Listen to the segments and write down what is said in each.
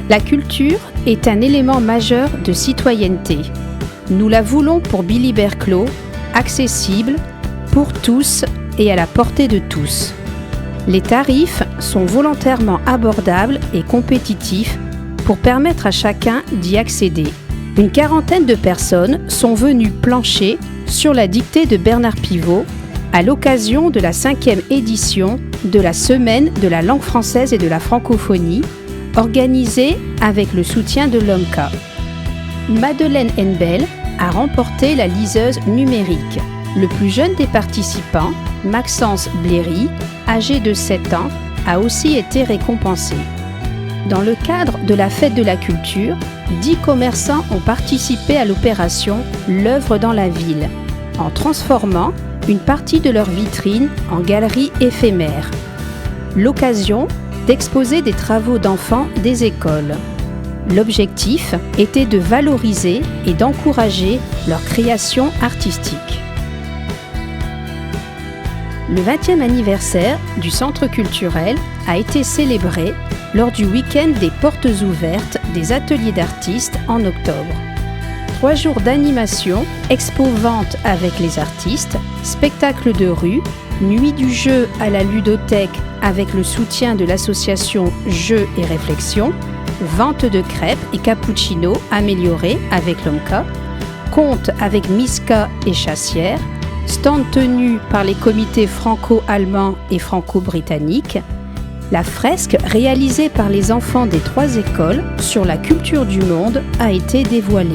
La culture est un élément majeur de citoyenneté. Nous la voulons pour Billy Berclos, accessible, pour tous et à la portée de tous. Les tarifs sont volontairement abordables et compétitifs pour permettre à chacun d'y accéder. Une quarantaine de personnes sont venues plancher sur la dictée de Bernard Pivot à l'occasion de la 5e édition de la Semaine de la langue française et de la francophonie, organisée avec le soutien de l'OMCA. Madeleine Henbel a remporté la liseuse numérique. Le plus jeune des participants, Maxence Bléry, âgé de 7 ans, a aussi été récompensé. Dans le cadre de la Fête de la Culture, 10 commerçants ont participé à l'opération L'œuvre dans la ville, en transformant une partie de leur vitrine en galerie éphémère. L'occasion d'exposer des travaux d'enfants des écoles. L'objectif était de valoriser et d'encourager leur création artistique. Le 20e anniversaire du Centre culturel a été célébré lors du week-end des portes ouvertes des ateliers d'artistes en octobre. 3 jours d'animation, expo-vente avec les artistes, spectacles de rue, nuit du jeu à la ludothèque avec le soutien de l'association Jeux et Réflexions, vente de crêpes et cappuccino améliorés avec l'OMCA, contes avec Miska et Chassière, stand tenu par les comités franco-allemands et franco-britanniques, la fresque réalisée par les enfants des 3 écoles sur la culture du monde a été dévoilée.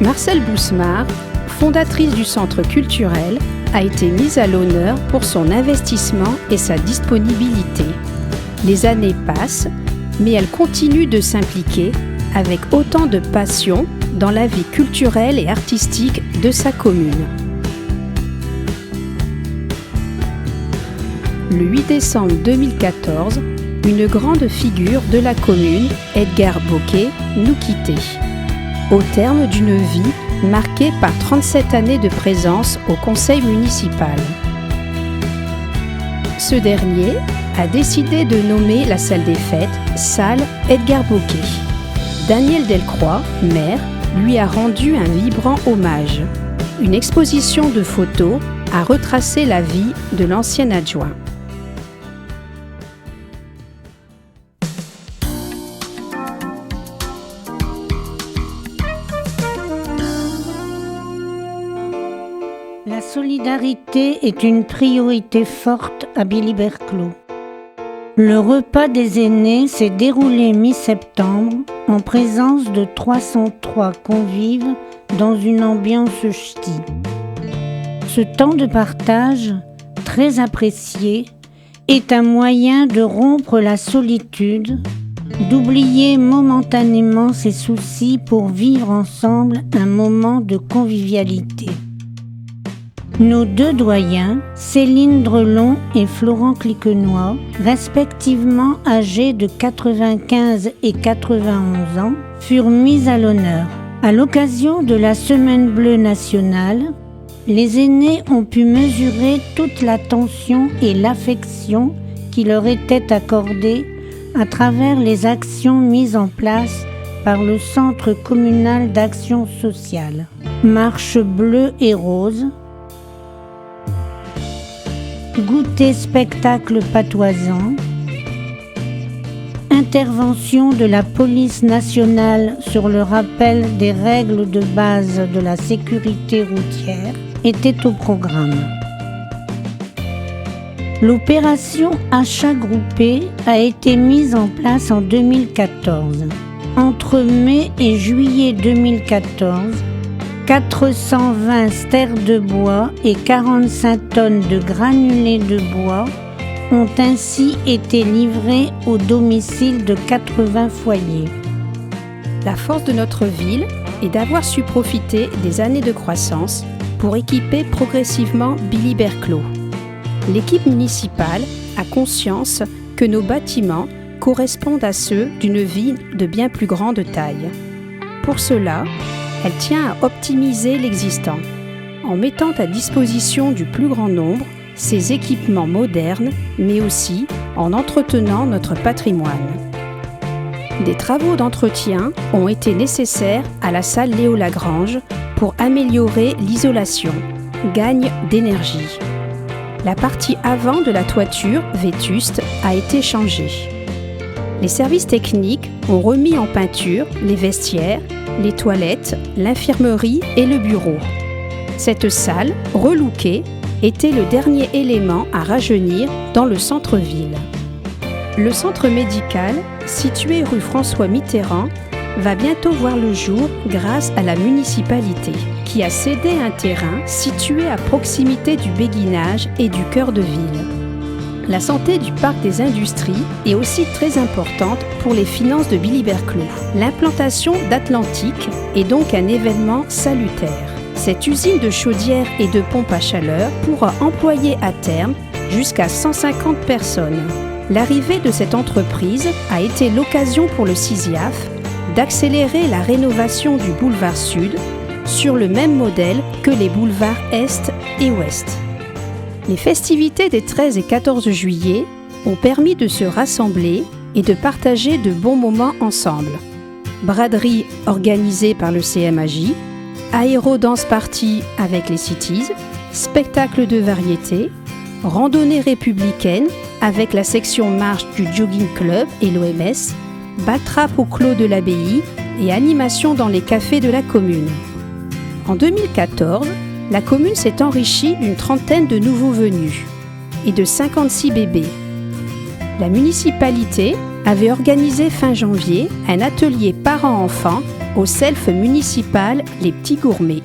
Marcelle Bousmar, fondatrice du Centre culturel, a été mise à l'honneur pour son investissement et sa disponibilité. Les années passent, mais elle continue de s'impliquer avec autant de passion dans la vie culturelle et artistique de sa commune. Le 8 décembre 2014, une grande figure de la commune, Edgar Bocquet, nous quittait. Au terme d'une vie marquée par 37 années de présence au conseil municipal. Ce dernier a décidé de nommer la salle des fêtes Salle Edgar Bocquet. Daniel Delcroix, maire, lui a rendu un vibrant hommage. Une exposition de photos a retracé la vie de l'ancien adjoint. La solidarité est une priorité forte à Billy Berclos. Le repas des aînés s'est déroulé mi-septembre en présence de 303 convives dans une ambiance ch'ti. Ce temps de partage, très apprécié, est un moyen de rompre la solitude, d'oublier momentanément ses soucis pour vivre ensemble un moment de convivialité. Nos 2 doyens, Céline Drelon et Florent Cliquenoy, respectivement âgés de 95 et 91 ans, furent mis à l'honneur. À l'occasion de la Semaine bleue nationale, les aînés ont pu mesurer toute l'attention et l'affection qui leur était accordée à travers les actions mises en place par le Centre communal d'action sociale. Marche bleue et rose, goûter spectacle patoisant, intervention de la police nationale sur le rappel des règles de base de la sécurité routière était au programme. L'opération achat groupé a été mise en place en 2014. Entre mai et juillet 2014, 420 stères de bois et 45 tonnes de granulés de bois ont ainsi été livrés au domicile de 80 foyers. La force de notre ville est d'avoir su profiter des années de croissance pour équiper progressivement Billy Berclos. L'équipe municipale a conscience que nos bâtiments correspondent à ceux d'une ville de bien plus grande taille. Pour cela, elle tient à optimiser l'existant, en mettant à disposition du plus grand nombre ces équipements modernes, mais aussi en entretenant notre patrimoine. Des travaux d'entretien ont été nécessaires à la salle Léo Lagrange pour améliorer l'isolation, gagne d'énergie. La partie avant de la toiture, vétuste, a été changée. Les services techniques ont remis en peinture les vestiaires, les toilettes, l'infirmerie et le bureau. Cette salle, relookée, était le dernier élément à rajeunir dans le centre-ville. Le centre médical, situé rue François Mitterrand, va bientôt voir le jour grâce à la municipalité, qui a cédé un terrain situé à proximité du béguinage et du cœur de ville. La santé du parc des industries est aussi très importante pour les finances de Billy-Berclau. L'implantation d'Atlantique est donc un événement salutaire. Cette usine de chaudières et de pompes à chaleur pourra employer à terme jusqu'à 150 personnes. L'arrivée de cette entreprise a été l'occasion pour le CISIAF d'accélérer la rénovation du boulevard Sud sur le même modèle que les boulevards Est et Ouest. Les festivités des 13 et 14 juillet ont permis de se rassembler et de partager de bons moments ensemble. Braderie organisée par le CMAJ, aérodance party avec les Cities, spectacle de variété, randonnée républicaine avec la section marche du Jogging Club et l'OMS, bal-trap au Clos de l'Abbaye et animation dans les cafés de la commune. En 2014, la commune s'est enrichie d'une trentaine de nouveaux venus et de 56 bébés. La municipalité avait organisé fin janvier un atelier parents-enfants au self municipal Les Petits Gourmets.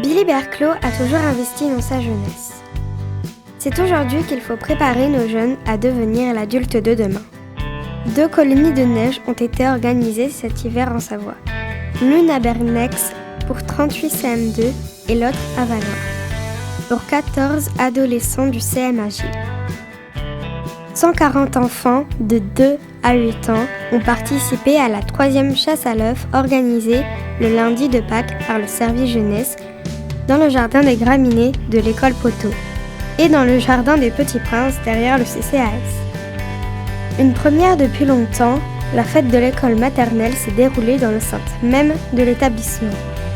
Billy-Berclau a toujours investi dans sa jeunesse. C'est aujourd'hui qu'il faut préparer nos jeunes à devenir l'adulte de demain. 2 colonies de neige ont été organisées cet hiver en Savoie. L'une à Bernex pour 38 CM2 et l'autre à Valois pour 14 adolescents du CMAJ. 140 enfants de 2 à 8 ans ont participé à la 3e chasse à l'œuf organisée le lundi de Pâques par le service jeunesse dans le jardin des graminées de l'école Poteau et dans le jardin des Petits Princes derrière le CCAS. Une première depuis longtemps, la fête de l'école maternelle s'est déroulée dans l'enceinte même de l'établissement.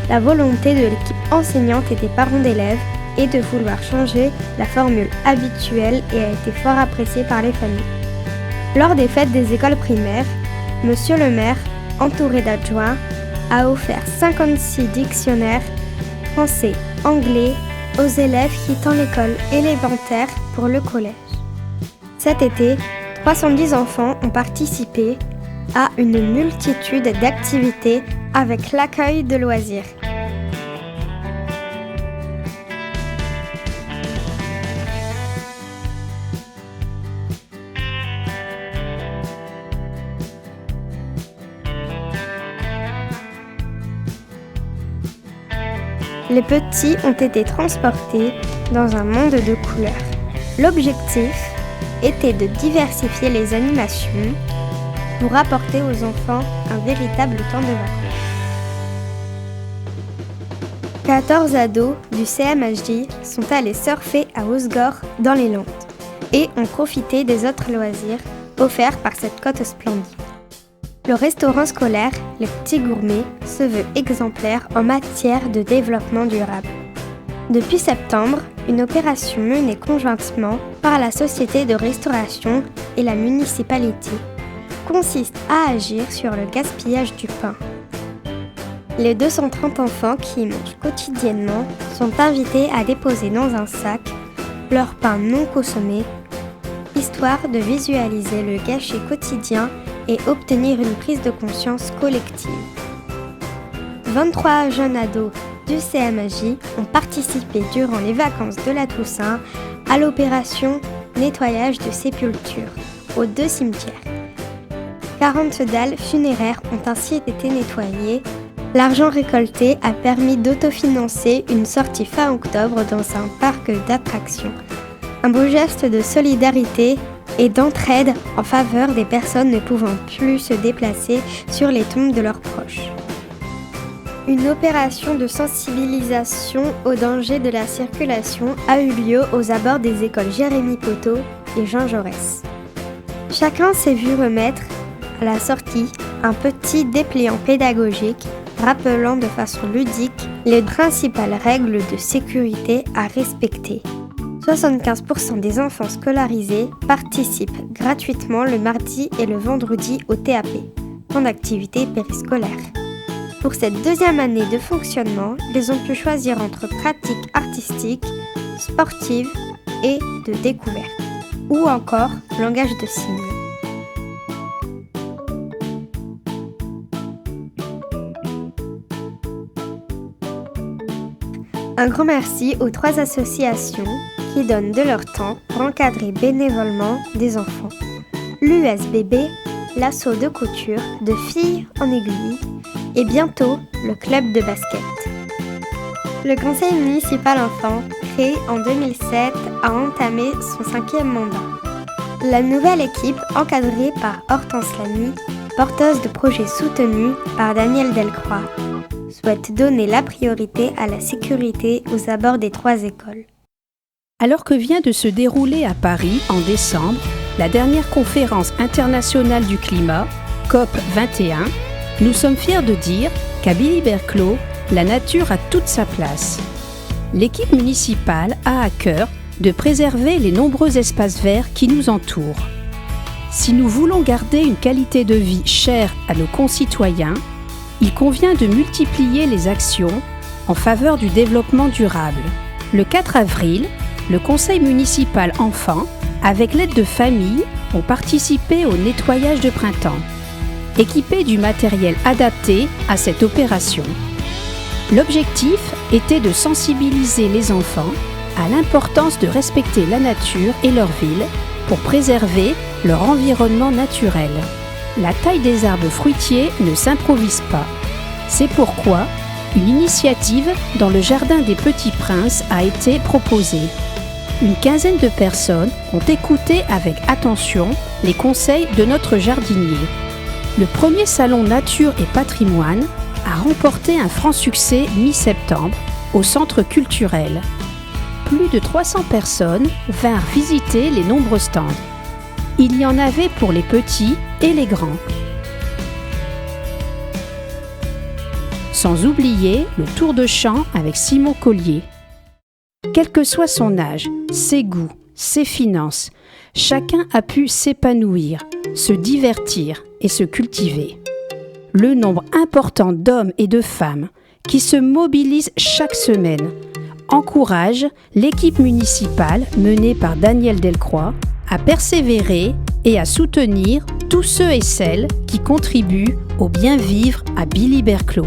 La volonté de l'équipe enseignante et des parents d'élèves est de vouloir changer la formule habituelle et a été fort appréciée par les familles. Lors des fêtes des écoles primaires, Monsieur le maire, entouré d'adjoints, a offert 56 dictionnaires français, anglais aux élèves quittant l'école élémentaire pour le collège. Cet été, 310 enfants ont participé à une multitude d'activités avec l'accueil de loisirs. Les petits ont été transportés dans un monde de couleurs. L'objectif était de diversifier les animations pour apporter aux enfants un véritable temps de vacances. 14 ados du CMHJ sont allés surfer à Hossegor dans les Landes et ont profité des autres loisirs offerts par cette côte splendide. Le restaurant scolaire Les Petits Gourmets se veut exemplaire en matière de développement durable. Depuis septembre, une opération menée conjointement par la société de restauration et la municipalité consiste à agir sur le gaspillage du pain. Les 230 enfants qui y mangent quotidiennement sont invités à déposer dans un sac leur pain non consommé, histoire de visualiser le gâchis quotidien et obtenir une prise de conscience collective. 23 jeunes ados du CMAJ ont participé durant les vacances de la Toussaint à l'opération nettoyage de sépultures aux 2 cimetières. 40 dalles funéraires ont ainsi été nettoyées. L'argent récolté a permis d'autofinancer une sortie fin octobre dans un parc d'attractions. Un beau geste de solidarité et d'entraide en faveur des personnes ne pouvant plus se déplacer sur les tombes de leurs proches. Une opération de sensibilisation au danger de la circulation a eu lieu aux abords des écoles Jérémy Poteau et Jean Jaurès. Chacun s'est vu remettre, à la sortie, un petit dépliant pédagogique rappelant de façon ludique les principales règles de sécurité à respecter. 75% des enfants scolarisés participent gratuitement le mardi et le vendredi au TAP, temps d'activité périscolaire. Pour cette deuxième année de fonctionnement, ils ont pu choisir entre pratiques artistiques, sportives et de découverte, ou encore langage de signes. Un grand merci aux 3 associations qui donnent de leur temps pour encadrer bénévolement des enfants. L'USBB, l'assaut de couture de filles en aiguille et bientôt le club de basket. Le conseil municipal enfant, créé en 2007, a entamé son 5e mandat. La nouvelle équipe, encadrée par Hortense Lamy, porteuse de projets soutenus par Daniel Delcroix, souhaite donner la priorité à la sécurité aux abords des 3 écoles. Alors que vient de se dérouler à Paris, en décembre, la dernière conférence internationale du climat, COP 21, nous sommes fiers de dire qu'à Billy-Berclau, la nature a toute sa place. L'équipe municipale a à cœur de préserver les nombreux espaces verts qui nous entourent. Si nous voulons garder une qualité de vie chère à nos concitoyens, il convient de multiplier les actions en faveur du développement durable. Le 4 avril, le conseil municipal enfants, avec l'aide de familles, ont participé au nettoyage de printemps, équipés du matériel adapté à cette opération. L'objectif était de sensibiliser les enfants à l'importance de respecter la nature et leur ville pour préserver leur environnement naturel. La taille des arbres fruitiers ne s'improvise pas. C'est pourquoi une initiative dans le jardin des Petits Princes a été proposée. Une quinzaine de personnes ont écouté avec attention les conseils de notre jardinier. Le premier salon Nature et Patrimoine a remporté un franc succès mi-septembre au centre culturel. Plus de 300 personnes vinrent visiter les nombreux stands. Il y en avait pour les petits et les grands. Sans oublier le tour de chant avec Simon Collier. Quel que soit son âge, ses goûts, ses finances, chacun a pu s'épanouir, se divertir et se cultiver. Le nombre important d'hommes et de femmes qui se mobilisent chaque semaine encourage l'équipe municipale menée par Daniel Delcroix à persévérer et à soutenir tous ceux et celles qui contribuent au bien vivre à Billy-Berclau.